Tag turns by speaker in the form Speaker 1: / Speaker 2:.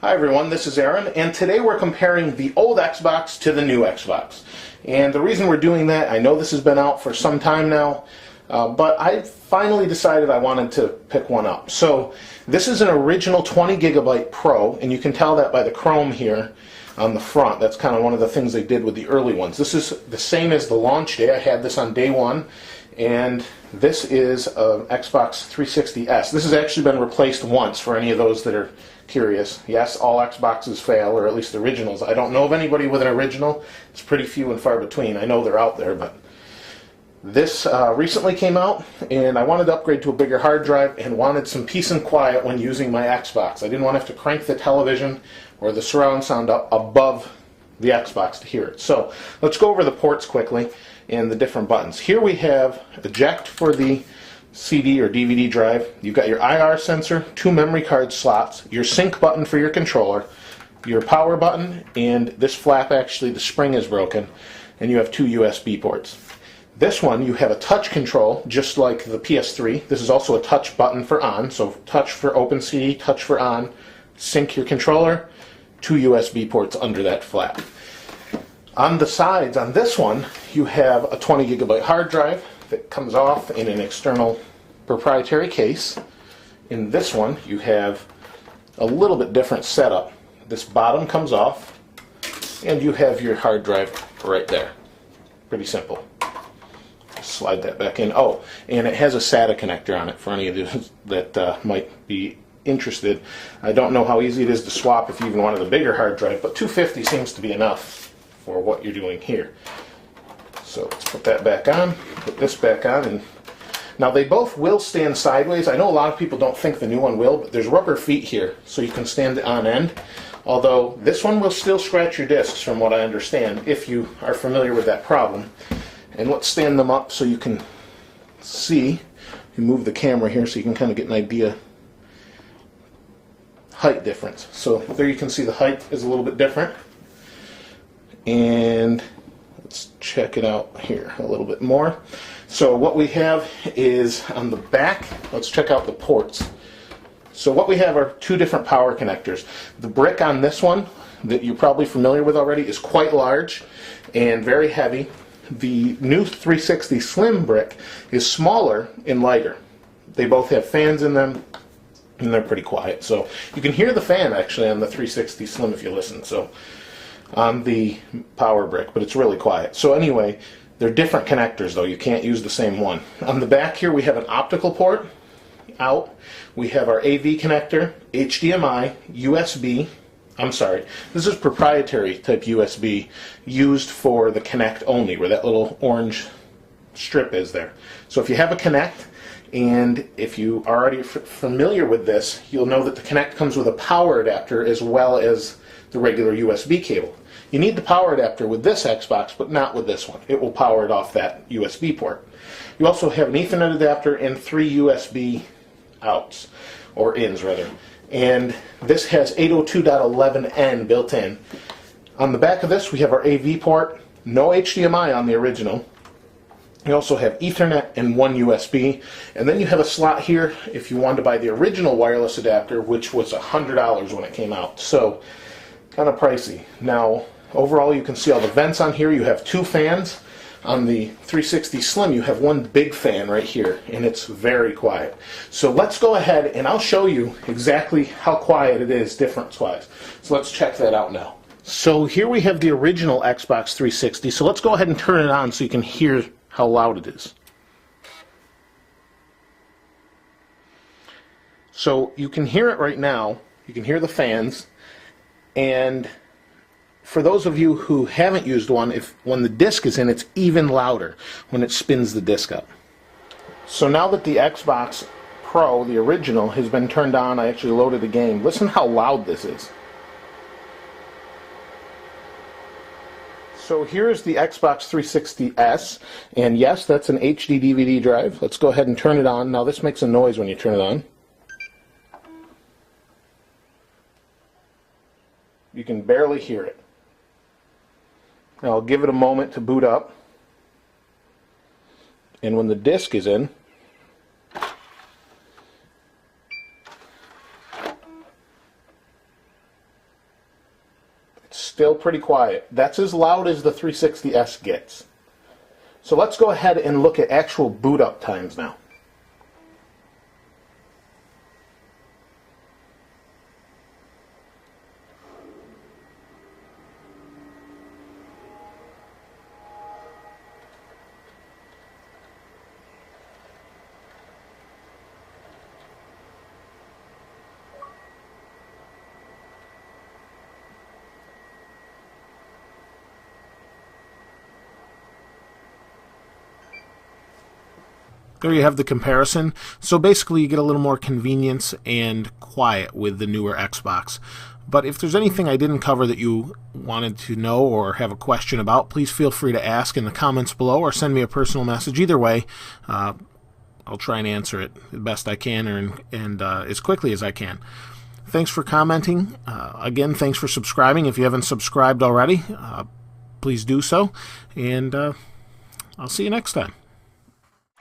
Speaker 1: Hi everyone, this is Aaron, and today we're comparing the old Xbox to the new Xbox. And the reason we're doing that, I know this has been out for some time now, but I finally decided I wanted to pick one up. So this is an original 20 gigabyte Pro, and you can tell that by the chrome here on the front. That's kind of one of the things they did with the early ones. This is the same as the launch day. I had this on day one, and this is an Xbox 360S. This has actually been replaced once for any of those that are curious. Yes, all Xboxes fail, or at least originals. I don't know of anybody with an original. It's pretty few and far between. I know they're out there, but this recently came out, and I wanted to upgrade to a bigger hard drive and wanted some peace and quiet when using my Xbox. I didn't want to have to crank the television or the surround sound up above the Xbox to hear it. So let's go over the ports quickly and the different buttons. Here we have eject for the CD or DVD drive. You've got your IR sensor, 2 memory card slots, your sync button for your controller, your power button, and this flap, actually the spring is broken, and you have 2 USB ports. This one you have a touch control just like the PS3. This is also a touch button for on, so touch for open CD, touch for on, sync your controller, 2 USB ports under that flap. On the sides on this one you have a 20 gigabyte hard drive that comes off in an external proprietary case. In this one you have a little bit different setup. This bottom comes off and you have your hard drive right there. Pretty simple. Slide that back in. Oh, and it has a SATA connector on it for any of you that might be interested. I don't know how easy it is to swap if you even wanted a bigger hard drive, but 250 seems to be enough for what you're doing here. So let's put that back on, put this back on, and now they both will stand sideways. I know a lot of people don't think the new one will, but there's rubber feet here, so you can stand it on end. Although this one will still scratch your discs, from what I understand, if you are familiar with that problem. And let's stand them up so you can see. You move the camera here so you can kind of get an idea. Height difference. So there you can see the height is a little bit different. And let's check it out here a little bit more. So what we have is on the back, let's check out the ports. So what we have are 2 different power connectors. The brick on this one, that you're probably familiar with already, is quite large and very heavy. The new 360 Slim brick is smaller and lighter. They both have fans in them, and they're pretty quiet. So you can hear the fan actually on the 360 Slim if you listen. So on the power brick, but it's really quiet. So anyway, they're different connectors though. You can't use the same one. On the back here we have an optical port out. We have our AV connector, HDMI, USB. I'm sorry, this is proprietary type USB used for the Kinect only, where that little orange strip is there. So if you have a Kinect, and if you are already familiar with this, you'll know that the Kinect comes with a power adapter as well as the regular USB cable. You need the power adapter with this Xbox, but not with this one. It will power it off that USB port. You also have an Ethernet adapter and 3 USB outs, or ins rather. And this has 802.11n built in. On the back of this we have our AV port, no HDMI on the original. You also have Ethernet and 1 USB, and then you have a slot here if you wanted to buy the original wireless adapter, which was $100 when it came out. So kind of pricey. Now overall you can see all the vents on here. You have 2 fans. On the 360 Slim you have 1 big fan right here, and it's very quiet. So let's go ahead and I'll show you exactly how quiet it is difference-wise. So let's check that out now. So here we have the original Xbox 360, so let's go ahead and turn it on so you can hear how loud it is. So you can hear it right now. You can hear the fans, and for those of you who haven't used one, when the disc is in, it's even louder when it spins the disc up. So now that the Xbox Pro, the original, has been turned on, I actually loaded a game. Listen how loud this is. So here's the Xbox 360S, and yes, that's an HD DVD drive. Let's go ahead and turn it on. Now this makes a noise when you turn it on. You can barely hear it. Now I'll give it a moment to boot up, and when the disc is in, still pretty quiet. That's as loud as the 360S gets. So let's go ahead and look at actual boot up times now. There you have the comparison. So basically you get a little more convenience and quiet with the newer Xbox. But if there's anything I didn't cover that you wanted to know or have a question about, please feel free to ask in the comments below or send me a personal message. Either way, I'll try and answer it the best I can and as quickly as I can. Thanks for commenting. Again, thanks for subscribing. If you haven't subscribed already, please do so. And I'll see you next time.